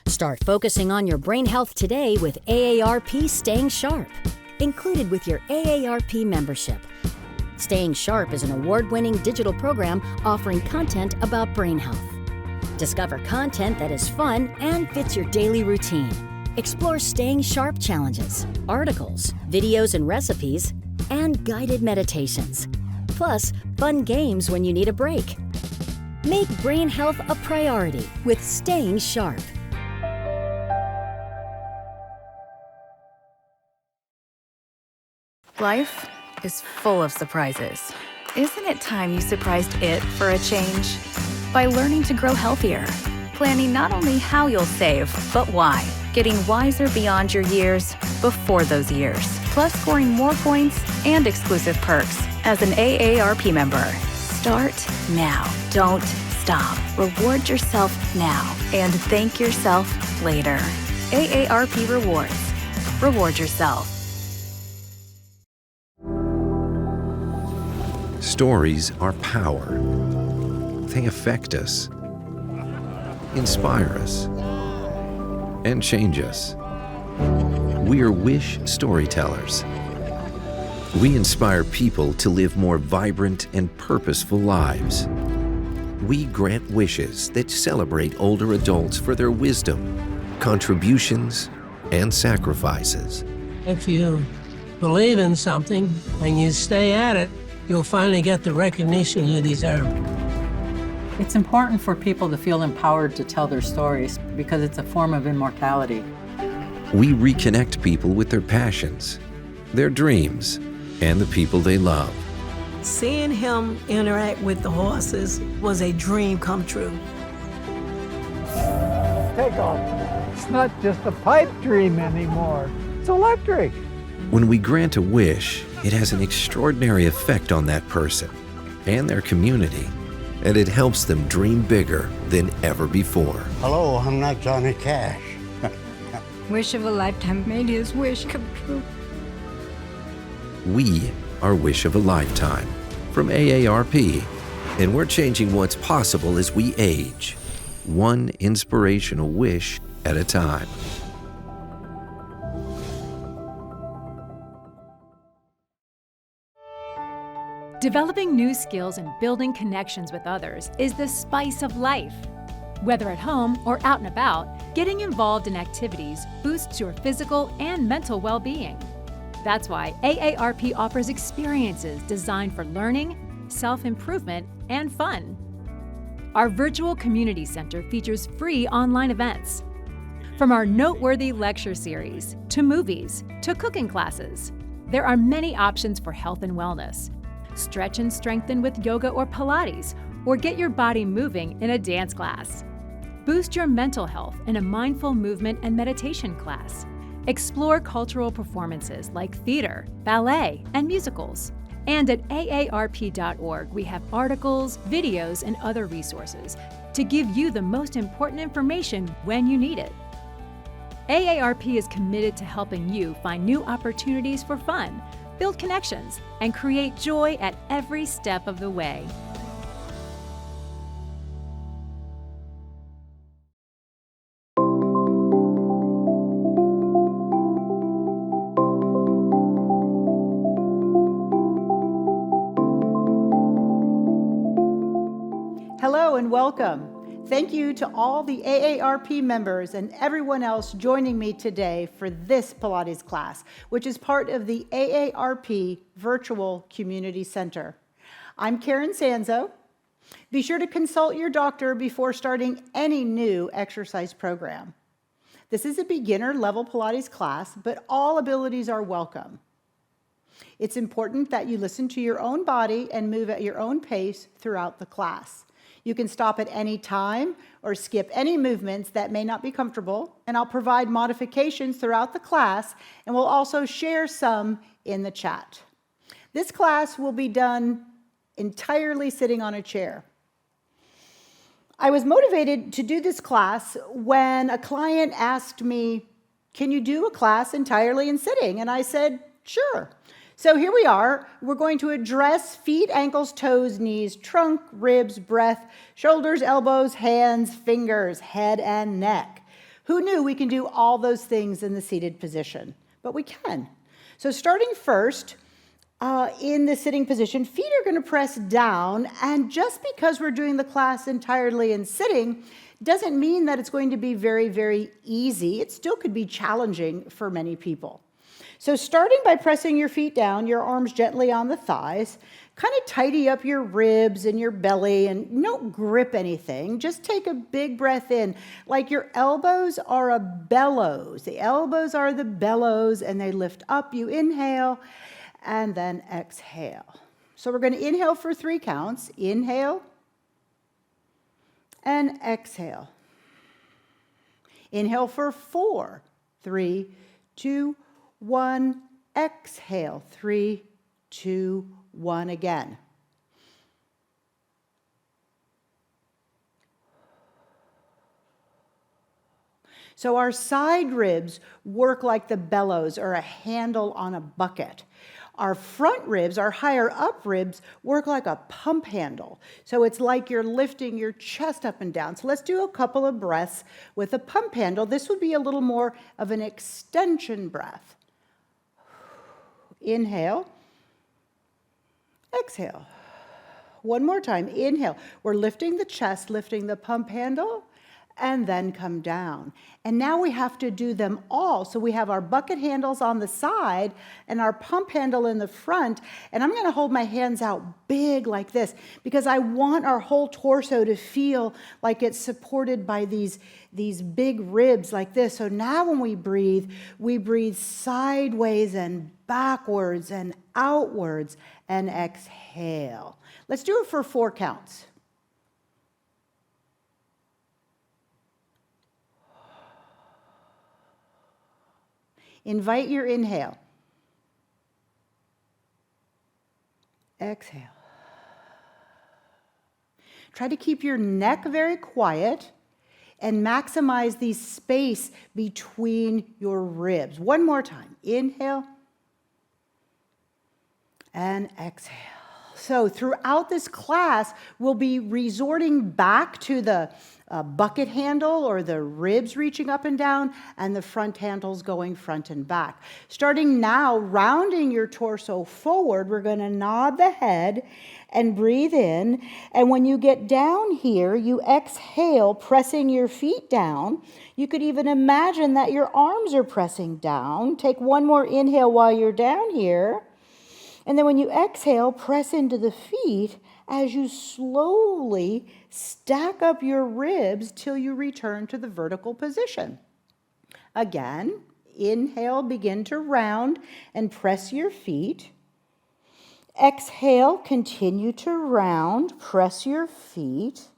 Start focusing on your brain health today with AARP Staying Sharp, included with your AARP membership. Staying Sharp is an award-winning digital program offering content about brain health. Discover content that is fun and fits your daily routine. Explore Staying Sharp challenges, articles, videos and recipes, and guided meditations. Plus, fun games when you need a break. Make brain health a priority with Staying Sharp. Life is full of surprises. Isn't it time you surprised it for a change? By learning to grow healthier, planning not only how you'll save, but why. Getting wiser beyond your years, before those years. Plus scoring more points and exclusive perks as an AARP member. Start now. Don't stop. Reward yourself now and thank yourself later. AARP Rewards. Reward yourself. Stories are power. They affect us, inspire us, and change us. We are Wish Storytellers. We inspire people to live more vibrant and purposeful lives. We grant wishes that celebrate older adults for their wisdom, contributions, and sacrifices. If you believe in something and you stay at it, you'll finally get the recognition you deserve. It's important for people to feel empowered to tell their stories because it's a form of immortality. We reconnect people with their passions, their dreams, and the people they love. Seeing him interact with the horses was a dream come true. Take off. It's not just a pipe dream anymore. It's electric. When we grant a wish, it has an extraordinary effect on that person and their community, and it helps them dream bigger than ever before. Hello, I'm not Johnny Cash. Wish of a lifetime made his wish come true. We are Wish of a Lifetime from AARP, and we're changing what's possible as we age, one inspirational wish at a time. Developing new skills and building connections with others is the spice of life. Whether at home or out and about, getting involved in activities boosts your physical and mental well-being. That's why AARP offers experiences designed for learning, self-improvement, and fun. Our virtual community center features free online events. From our noteworthy lecture series, to movies, to cooking classes, there are many options for health and wellness. Stretch and strengthen with yoga or Pilates, or get your body moving in a dance class. Boost your mental health in a mindful movement and meditation class. Explore cultural performances like theater, ballet, and musicals. And at aarp.org, we have articles, videos, and other resources to give you the most important information when you need it. AARP is committed to helping you find new opportunities for fun, build connections, and create joy at every step of the way. Hello and welcome. Thank you to all the AARP members and everyone else joining me today for this Pilates class, which is part of the AARP Virtual Community Center. I'm Karen Sanzo. Be sure to consult your doctor before starting any new exercise program. This is a beginner-level Pilates class, but all abilities are welcome. It's important that you listen to your own body and move at your own pace throughout the class. You can stop at any time or skip any movements that may not be comfortable, and I'll provide modifications throughout the class, and we'll also share some in the chat. This class will be done entirely sitting on a chair. I was motivated to do this class when a client asked me, "Can you do a class entirely in sitting?" And I said, "Sure." So here we are. We're going to address feet, ankles, toes, knees, trunk, ribs, breath, shoulders, elbows, hands, fingers, head, and neck. Who knew we can do all those things in the seated position? But we can. So starting first, in the sitting position, feet are going to press down, and just because we're doing the class entirely in sitting doesn't mean that it's going to be very, very easy. It still could be challenging for many people. So starting by pressing your feet down, your arms gently on the thighs, kind of tidy up your ribs and your belly, and don't grip anything. Just take a big breath in, like your elbows are a bellows. The elbows are the bellows, and they lift up. You inhale, and then exhale. So we're going to inhale for 3 counts. Inhale, and exhale. Inhale for 4, 3, 2, 1, exhale, 3, 2, 1 again. So our side ribs work like the bellows or a handle on a bucket. Our front ribs, our higher up ribs, work like a pump handle. So it's like you're lifting your chest up and down. So let's do a couple of breaths with a pump handle. This would be a little more of an extension breath. Inhale, exhale. One more time, inhale. We're lifting the chest, lifting the pump handle, and then come down. And now we have to do them all. So we have our bucket handles on the side and our pump handle in the front. And I'm going to hold my hands out big like this because I want our whole torso to feel like it's supported by these big ribs like this. So now when we breathe sideways and backwards and outwards and exhale. Let's do it for 4 counts. Invite your inhale. Exhale. Try to keep your neck very quiet and maximize the space between your ribs. One more time. Inhale and exhale. So throughout this class, we'll be resorting back to the bucket handle or the ribs reaching up and down and the front handles going front and back. Starting now, rounding your torso forward, we're going to nod the head and breathe in. And when you get down here, you exhale, pressing your feet down. You could even imagine that your arms are pressing down. Take one more inhale while you're down here. And then when you exhale, press into the feet as you slowly stack up your ribs till you return to the vertical position. Again, inhale, begin to round and press your feet. Exhale, continue to round, press your feet.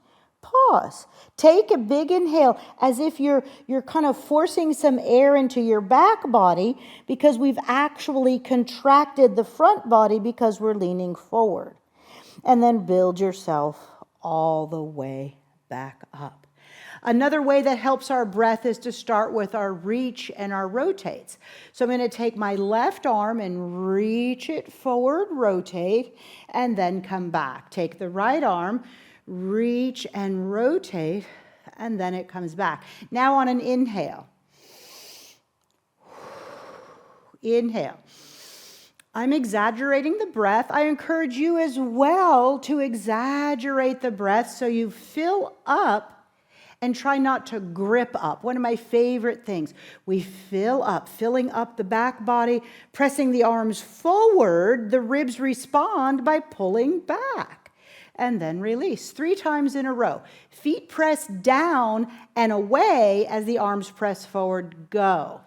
Pause. Take a big inhale as if you're kind of forcing some air into your back body because we've actually contracted the front body because we're leaning forward. And then build yourself all the way back up. Another way that helps our breath is to start with our reach and our rotates. So I'm going to take my left arm and reach it forward, rotate, and then come back. Take the right arm, reach and rotate, and then it comes back. Now on an inhale. Inhale. I'm exaggerating the breath. I encourage you as well to exaggerate the breath so you fill up and try not to grip up. One of my favorite things. We fill up, filling up the back body, pressing the arms forward. The ribs respond by pulling back. And then release 3 times in a row. Feet press down and away as the arms press forward. Go.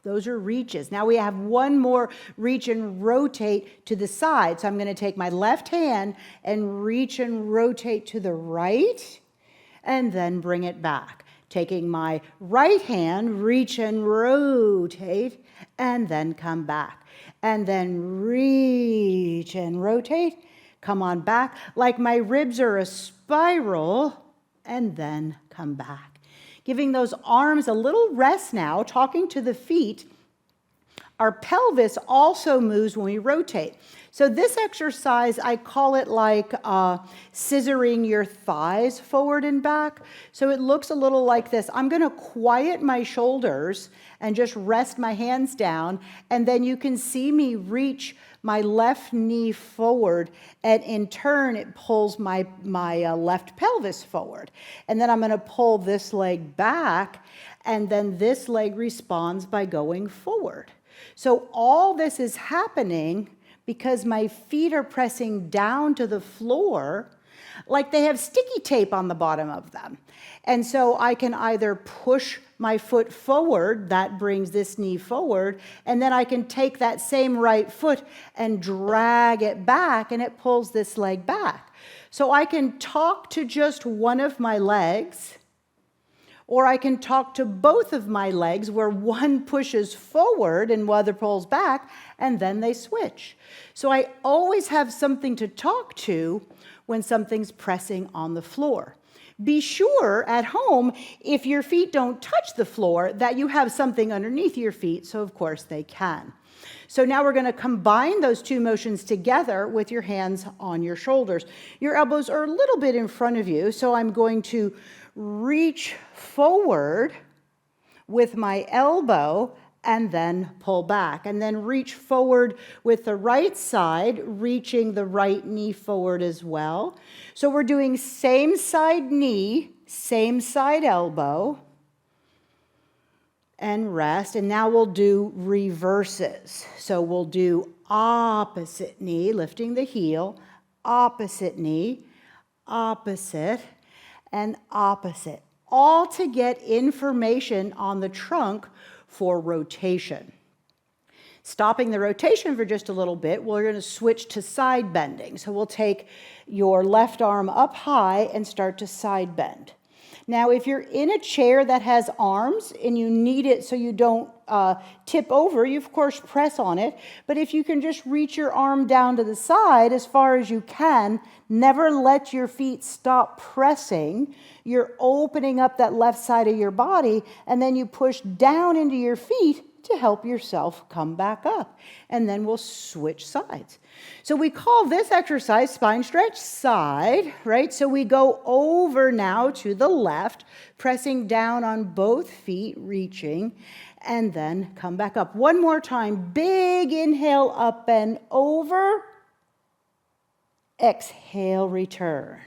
Those are reaches. Now we have one more reach and rotate to the side. So I'm going to take my left hand and reach and rotate to the right, and then bring it back. Taking my right hand, reach and rotate, and then come back. And then reach and rotate, come on back, like my ribs are a spiral, and then come back. Giving those arms a little rest now, talking to the feet. our pelvis also moves when we rotate. So this exercise, I call it like scissoring your thighs forward and back. So it looks a little like this. I'm going to quiet my shoulders and just rest my hands down, and then you can see me reach my left knee forward, and in turn it pulls my left pelvis forward. And then I'm going to pull this leg back, and then this leg responds by going forward. So all this is happening because my feet are pressing down to the floor like they have sticky tape on the bottom of them. And so I can either push my foot forward, that brings this knee forward, and then I can take that same right foot and drag it back, and it pulls this leg back. So I can talk to just one of my legs, or I can talk to both of my legs where one pushes forward and the other pulls back, and then they switch. So I always have something to talk to when something's pressing on the floor. Be sure at home, if your feet don't touch the floor, that you have something underneath your feet, so of course they can. So now we're going to combine those two motions together with your hands on your shoulders. Your elbows are a little bit in front of you, so I'm going to reach forward with my elbow and then pull back, and then reach forward with the right side, reaching the right knee forward as well. So we're doing same side knee, same side elbow, and rest. And now we'll do reverses. So we'll do opposite knee, lifting the heel, opposite knee, opposite, and opposite, all to get information on the trunk for rotation. Stopping the rotation for just a little bit, we're going to switch to side bending. So we'll take your left arm up high and start to side bend. Now, if you're in a chair that has arms and you need it so you don't tip over, you of course press on it. But if you can just reach your arm down to the side as far as you can, never let your feet stop pressing. You're opening up that left side of your body, and then you push down into your feet to help yourself come back up. And then we'll switch sides. So we call this exercise spine stretch side, right? So we go over now to the left, pressing down on both feet, reaching, and then come back up. One more time. Big inhale, up and over. Exhale, return.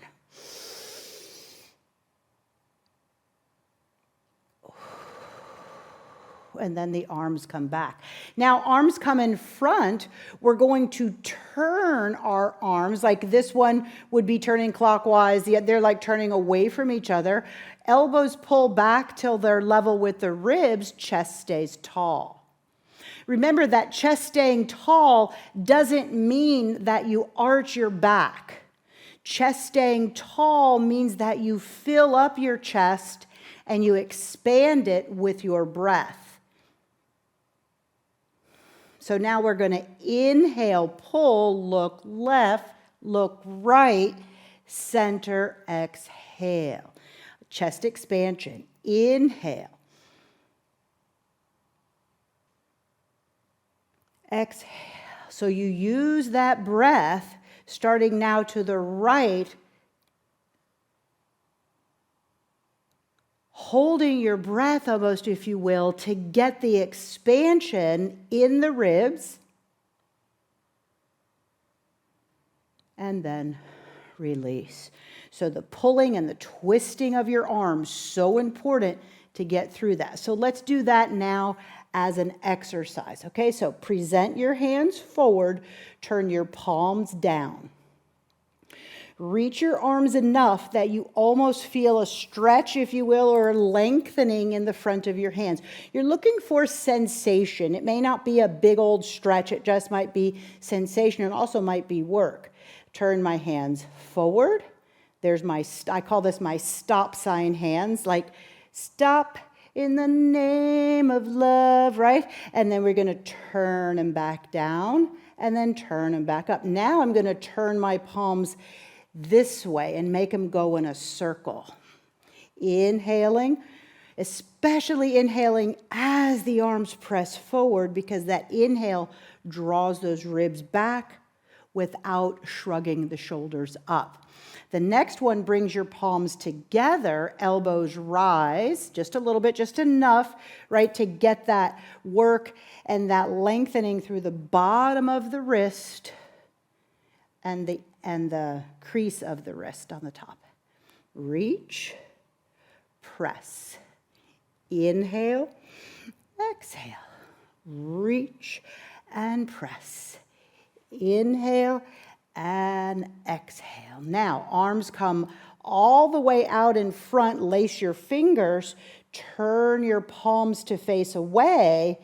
And then the arms come back. Now, arms come in front. We're going to turn our arms, like this one would be turning clockwise. They're like turning away from each other. Elbows pull back till they're level with the ribs. Chest stays tall. Remember that chest staying tall doesn't mean that you arch your back. Chest staying tall means that you fill up your chest and you expand it with your breath. So now we're going to inhale, pull, look left, look right, center, exhale. Chest expansion. Inhale. Exhale. So you use that breath, starting now to the right, holding your breath almost, if you will, to get the expansion in the ribs, and then release. So the pulling and the twisting of your arms, so important to get through that. So let's do that now as an exercise, okay? So present your hands forward, turn your palms down. Reach your arms enough that you almost feel a stretch, if you will, or a lengthening in the front of your hands. You're looking for sensation. It may not be a big old stretch. It just might be sensation, and also might be work. Turn my hands forward. There's I call this my stop sign hands, like stop in the name of love, right? And then we're going to turn them back down and then turn them back up. Now I'm going to turn my palms this way and make them go in a circle. Inhaling, especially inhaling as the arms press forward, because that inhale draws those ribs back without shrugging the shoulders up. The next one brings your palms together, elbows rise, just a little bit, just enough, right, to get that work and that lengthening through the bottom of the wrist and the crease of the wrist on the top. Reach, press, inhale, exhale, reach and press, inhale and exhale. Now, arms come all the way out in front, lace your fingers, turn your palms to face away,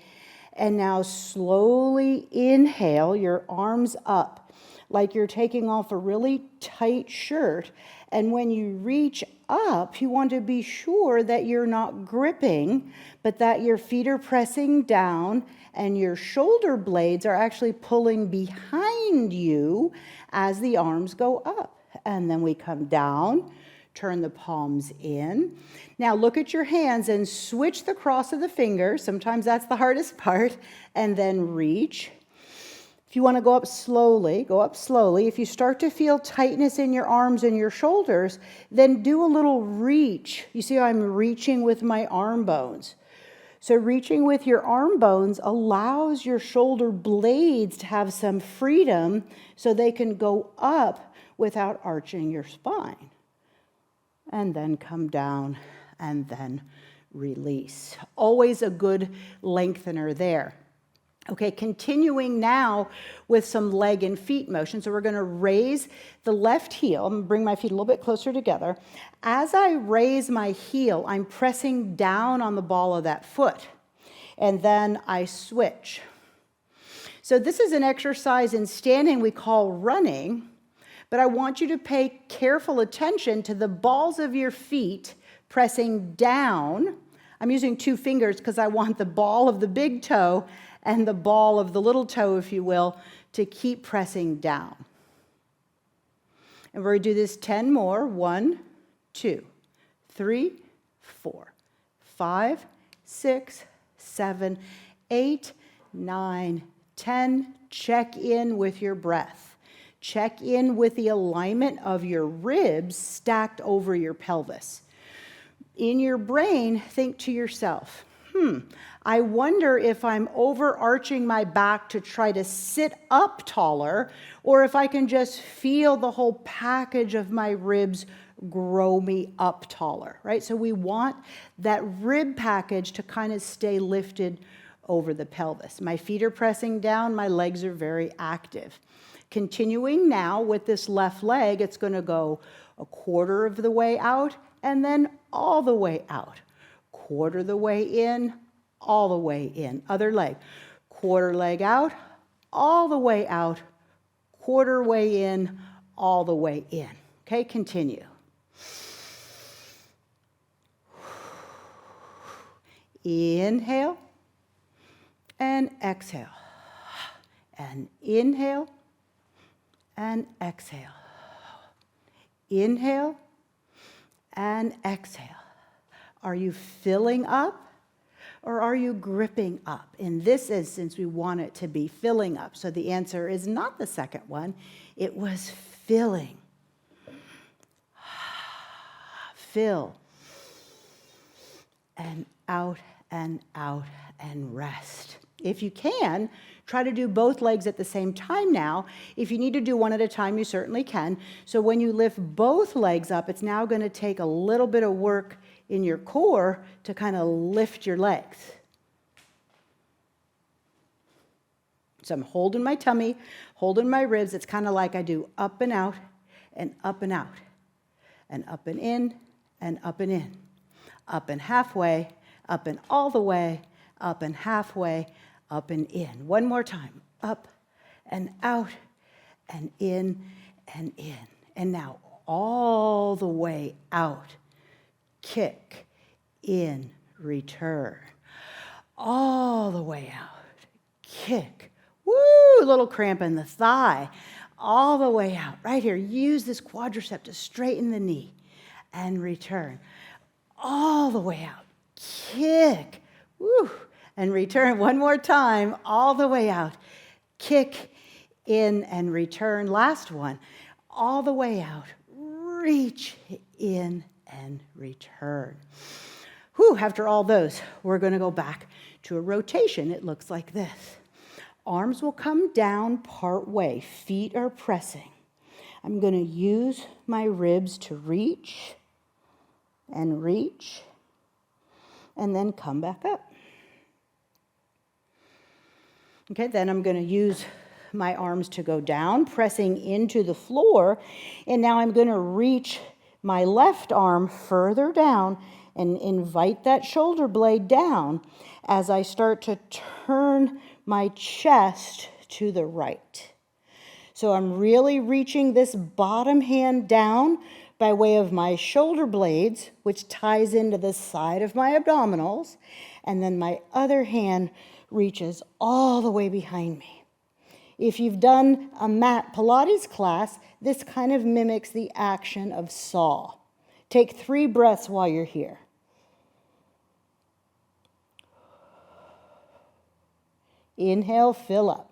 and now slowly inhale, your arms up, like you're taking off a really tight shirt. And when you reach up, you want to be sure that you're not gripping, but that your feet are pressing down and your shoulder blades are actually pulling behind you as the arms go up. And then we come down, turn the palms in. Now look at your hands and switch the cross of the fingers. Sometimes that's the hardest part. And then reach. If you want to go up slowly, go up slowly. If you start to feel tightness in your arms and your shoulders, then do a little reach. You see how I'm reaching with my arm bones. So reaching with your arm bones allows your shoulder blades to have some freedom so they can go up without arching your spine. And then come down and then release. Always a good lengthener there. Okay, continuing now with some leg and feet motion. So we're going to raise the left heel. I'm going to bring my feet a little bit closer together. As I raise my heel, I'm pressing down on the ball of that foot. And then I switch. So this is an exercise in standing we call running, but I want you to pay careful attention to the balls of your feet pressing down. I'm using 2 fingers because I want the ball of the big toe and the ball of the little toe, if you will, to keep pressing down. And we're going to do this 10 more. 1, 2, 3, 4, 5, 6, 7, 8, 9, 10. Check in with your breath. Check in with the alignment of your ribs stacked over your pelvis. In your brain, think to yourself, I wonder if I'm overarching my back to try to sit up taller, or if I can just feel the whole package of my ribs grow me up taller, right? So we want that rib package to kind of stay lifted over the pelvis. My feet are pressing down, my legs are very active. Continuing now with this left leg, it's going to go a quarter of the way out and then all the way out. Quarter the way in, all the way in. Other leg. Quarter leg out, all the way out. Quarter way in, all the way in. Okay, continue. Inhale and exhale. And inhale and exhale. Inhale and exhale. Are you filling up or are you gripping up? In this instance, we want it to be filling up. So the answer is not the second one. It was filling. Fill. And out and out and rest. If you can, try to do both legs at the same time now. If you need to do one at a time, you certainly can. So when you lift both legs up, it's now going to take a little bit of work in your core to kind of lift your legs. So I'm holding my tummy, holding my ribs. It's kind of like I do up and out and up and out, and up and in and up and in, up and halfway, up and all the way, up and halfway, up and in. One more time. Up and out and in and in. And now all the way out. Kick, in, return. All the way out. Kick. Woo! A little cramp in the thigh. All the way out. Right here. Use this quadricep to straighten the knee and return. All the way out. kick, woo, and return one more time, all the way out. Kick, in, and return. Last one, all the way out. Reach in and return. Whew, after all those, we're going to go back to a rotation. It looks like this. Arms will come down part way. Feet are pressing. I'm going to use my ribs to reach, and then come back up. Okay, then I'm going to use my arms to go down, pressing into the floor, and now I'm going to reach my left arm further down and invite that shoulder blade down as I start to turn my chest to the right. So I'm really reaching this bottom hand down by way of my shoulder blades, which ties into the side of my abdominals, and then my other hand reaches all the way behind me. If you've done a mat Pilates class, this kind of mimics the action of saw. Take 3 breaths while you're here. Inhale, fill up.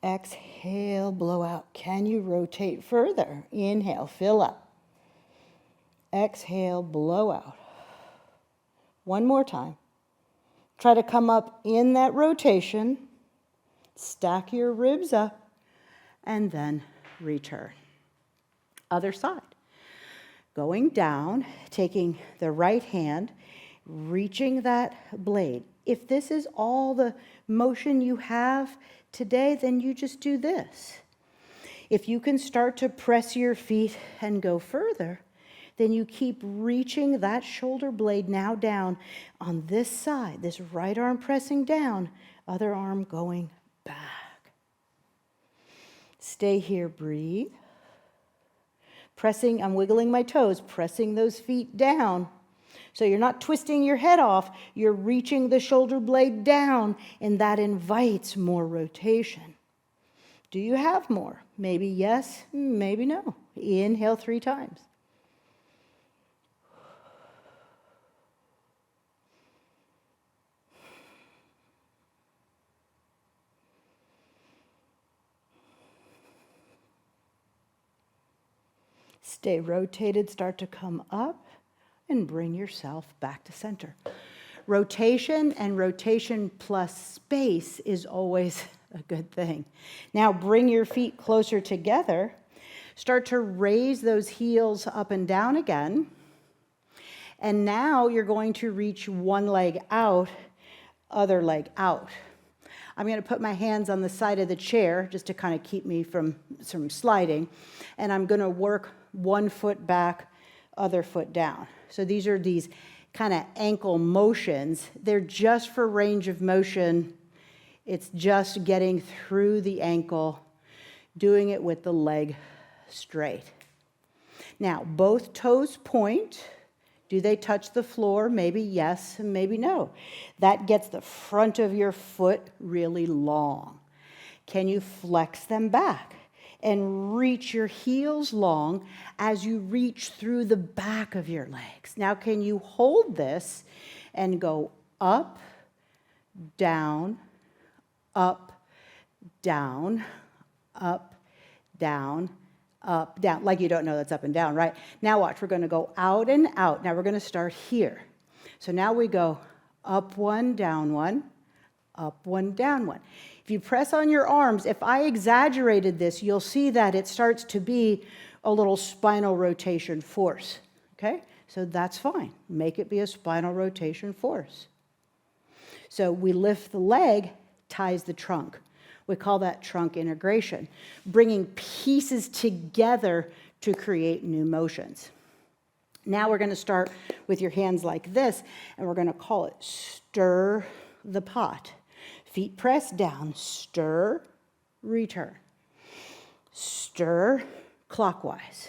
Exhale, blow out. Can you rotate further? Inhale, fill up. Exhale, blow out. One more time. Try to come up in that rotation. Stack your ribs up, and then return. Other side. Going down, taking the right hand, reaching that blade. If this is all the motion you have today, then you just do this. If you can start to press your feet and go further, then you keep reaching that shoulder blade now down on this side, this right arm pressing down, other arm going back. Stay here, breathe. Pressing, I'm wiggling my toes, pressing those feet down. So you're not twisting your head off, you're reaching the shoulder blade down, and that invites more rotation. Do you have more? Maybe yes, maybe no. Inhale 3 times. Stay rotated, start to come up, and bring yourself back to center. Rotation and rotation plus space is always a good thing. Now bring your feet closer together. Start to raise those heels up and down again. And now you're going to reach one leg out, other leg out. I'm going to put my hands on the side of the chair just to kind of keep me from sliding. And I'm going to work one foot back, other foot down. So these are these kind of ankle motions. They're just for range of motion. It's just getting through the ankle, doing it with the leg straight. Now, both toes point. Do they touch the floor? Maybe yes, and maybe no. That gets the front of your foot really long. Can you flex them back and reach your heels long as you reach through the back of your legs? Now, can you hold this and go up, down, up, down, up, down, up, down, like you don't know that's up and down, right? Now watch, we're going to go out and out. Now we're going to start here. So now we go up 1, down 1, up 1, down 1. If you press on your arms, if I exaggerated this, you'll see that it starts to be a little spinal rotation force, okay? So that's fine. Make it be a spinal rotation force. So we lift the leg, ties the trunk. We call that trunk integration, bringing pieces together to create new motions. Now we're going to start with your hands like this, and we're going to call it stir the pot. Feet press down, stir, return. Stir clockwise.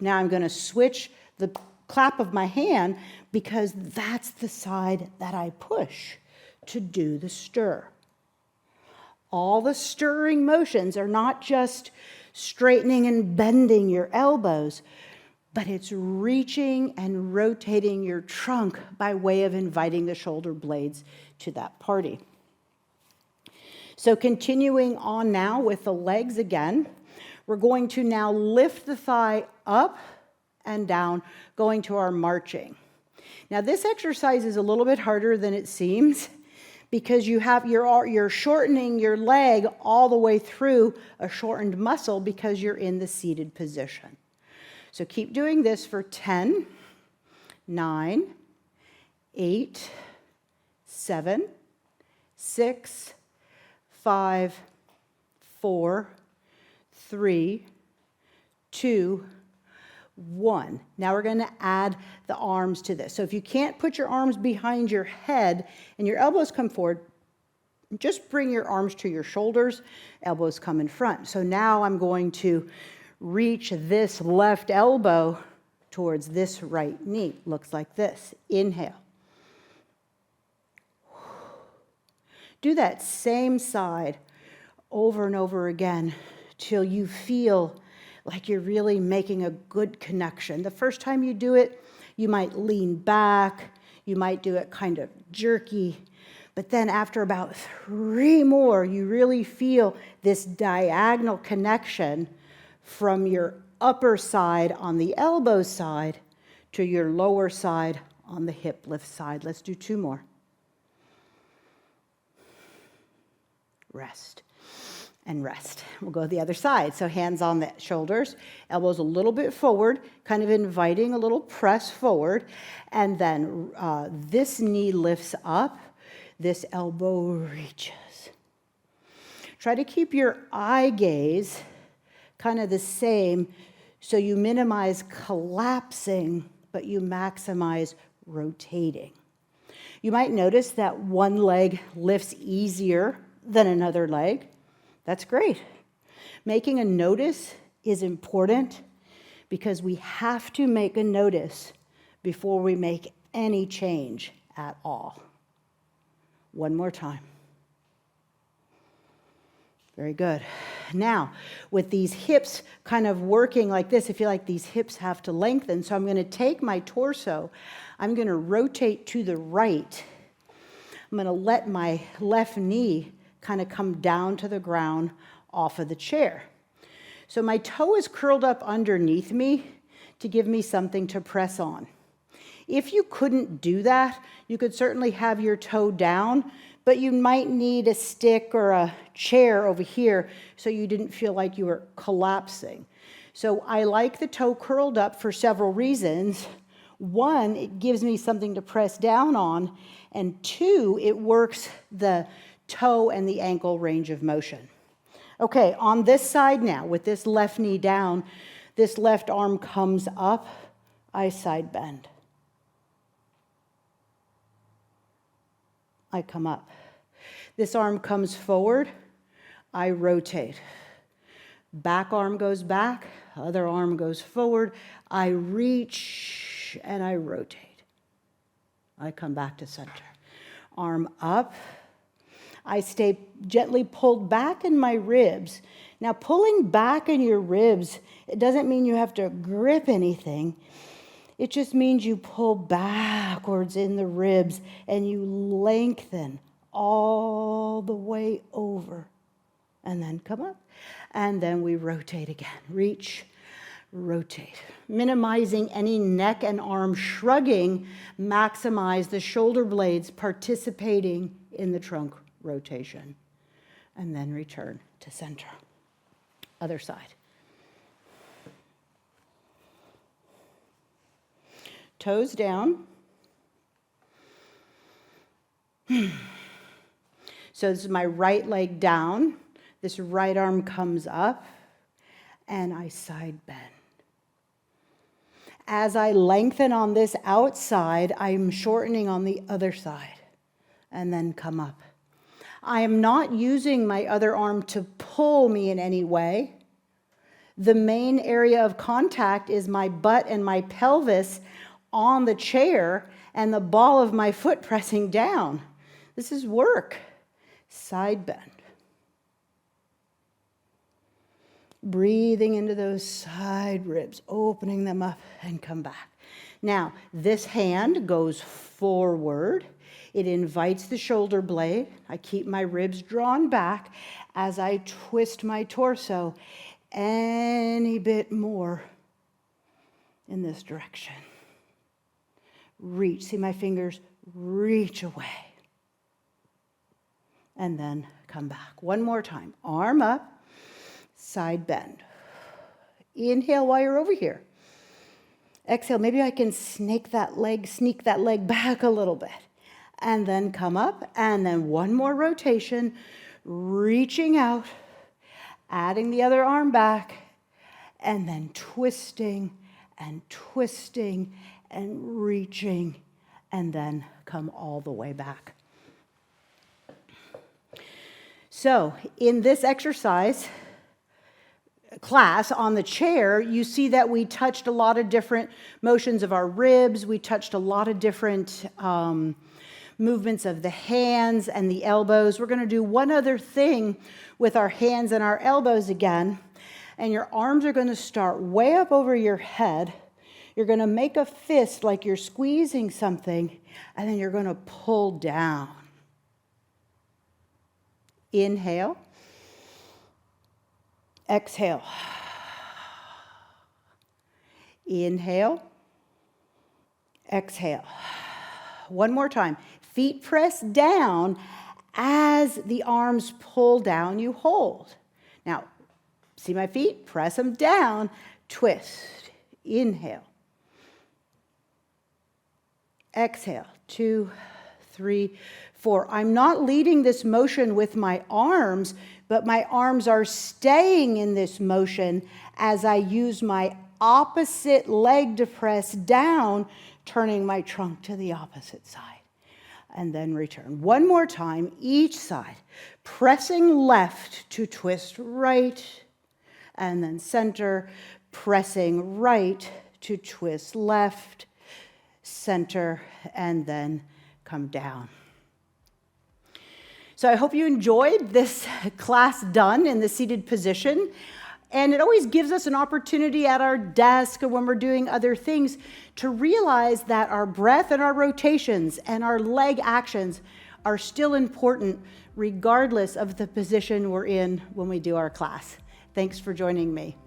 Now I'm going to switch the clap of my hand because that's the side that I push to do the stir. All the stirring motions are not just straightening and bending your elbows, but it's reaching and rotating your trunk by way of inviting the shoulder blades to that party. So continuing on now with the legs again, we're going to now lift the thigh up and down, going to our marching. Now this exercise is a little bit harder than it seems because you're shortening your leg all the way through a shortened muscle because you're in the seated position. So keep doing this for 10, 9, 8, 7, 6, 5, 4, 3, 2, 1. Now we're going to add the arms to this. So if you can't put your arms behind your head and your elbows come forward, just bring your arms to your shoulders, elbows come in front. So now I'm going to reach this left elbow towards this right knee. Looks like this. Inhale. Do that same side over and over again till you feel like you're really making a good connection. The first time you do it, you might lean back, you might do it kind of jerky, but then after about 3 more, you really feel this diagonal connection from your upper side on the elbow side to your lower side on the hip lift side. Let's do 2 more. Rest and rest. We'll go to the other side. So hands on the shoulders, elbows a little bit forward, kind of inviting a little press forward. And then this knee lifts up, this elbow reaches. Try to keep your eye gaze kind of the same so you minimize collapsing, but you maximize rotating. You might notice that one leg lifts easier than another leg. That's great. Making a notice is important because we have to make a notice before we make any change at all. One more time. Very good. Now, with these hips kind of working like this, I feel like these hips have to lengthen. So I'm going to take my torso, I'm going to rotate to the right. I'm going to let my left knee kind of come down to the ground off of the chair. So my toe is curled up underneath me to give me something to press on. If you couldn't do that, you could certainly have your toe down, but you might need a stick or a chair over here so you didn't feel like you were collapsing. So I like the toe curled up for several reasons. 1, it gives me something to press down on, and 2, it works the toe and the ankle range of motion. Okay, on this side now, with this left knee down, this left arm comes up, I side bend. I come up. This arm comes forward, I rotate. Back arm goes back, other arm goes forward, I reach and I rotate. I come back to center. Arm up. I stay gently pulled back in my ribs. Now, pulling back in your ribs, it doesn't mean you have to grip anything. It just means you pull backwards in the ribs and you lengthen all the way over and then come up. And then we rotate again. Reach, rotate. Minimizing any neck and arm shrugging, maximize the shoulder blades participating in the trunk rotation. And then return to center. Other side. Toes down. So this is my right leg down. This right arm comes up, and I side bend. As I lengthen on this outside, I'm shortening on the other side, and then come up. I am not using my other arm to pull me in any way. The main area of contact is my butt and my pelvis on the chair and the ball of my foot pressing down. This is work. Side bend. Breathing into those side ribs, opening them up and come back. Now, this hand goes forward. It invites the shoulder blade. I keep my ribs drawn back as I twist my torso any bit more in this direction. Reach, see my fingers reach away. And then come back. One more time. Arm up, side bend. Inhale while you're over here. Exhale, maybe I can sneak that leg back a little bit. And then come up, and then one more rotation, reaching out, adding the other arm back, and then twisting and twisting and reaching, and then come all the way back. So in this exercise class on the chair, you see that we touched a lot of different motions of our ribs. We touched a lot of different movements of the hands and the elbows. We're going to do one other thing with our hands and our elbows again. And your arms are going to start way up over your head. You're going to make a fist like you're squeezing something, and then you're going to pull down. Inhale. Exhale. Inhale. Exhale. One more time. Feet press down as the arms pull down, you hold. Now, see my feet? Press them down, twist. Inhale. Exhale. 2, 3, 4. I'm not leading this motion with my arms, but my arms are staying in this motion as I use my opposite leg to press down, turning my trunk to the opposite side. And then return. One more time, each side. Pressing left to twist right, and then center. Pressing right to twist left, center, and then come down. So I hope you enjoyed this class done in the seated position. And it always gives us an opportunity at our desk or when we're doing other things to realize that our breath and our rotations and our leg actions are still important regardless of the position we're in when we do our class. Thanks for joining me.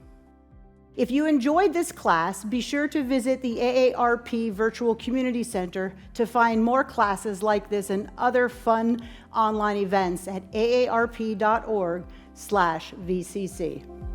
If you enjoyed this class, be sure to visit the AARP Virtual Community Center to find more classes like this and other fun online events at aarp.org/VCC.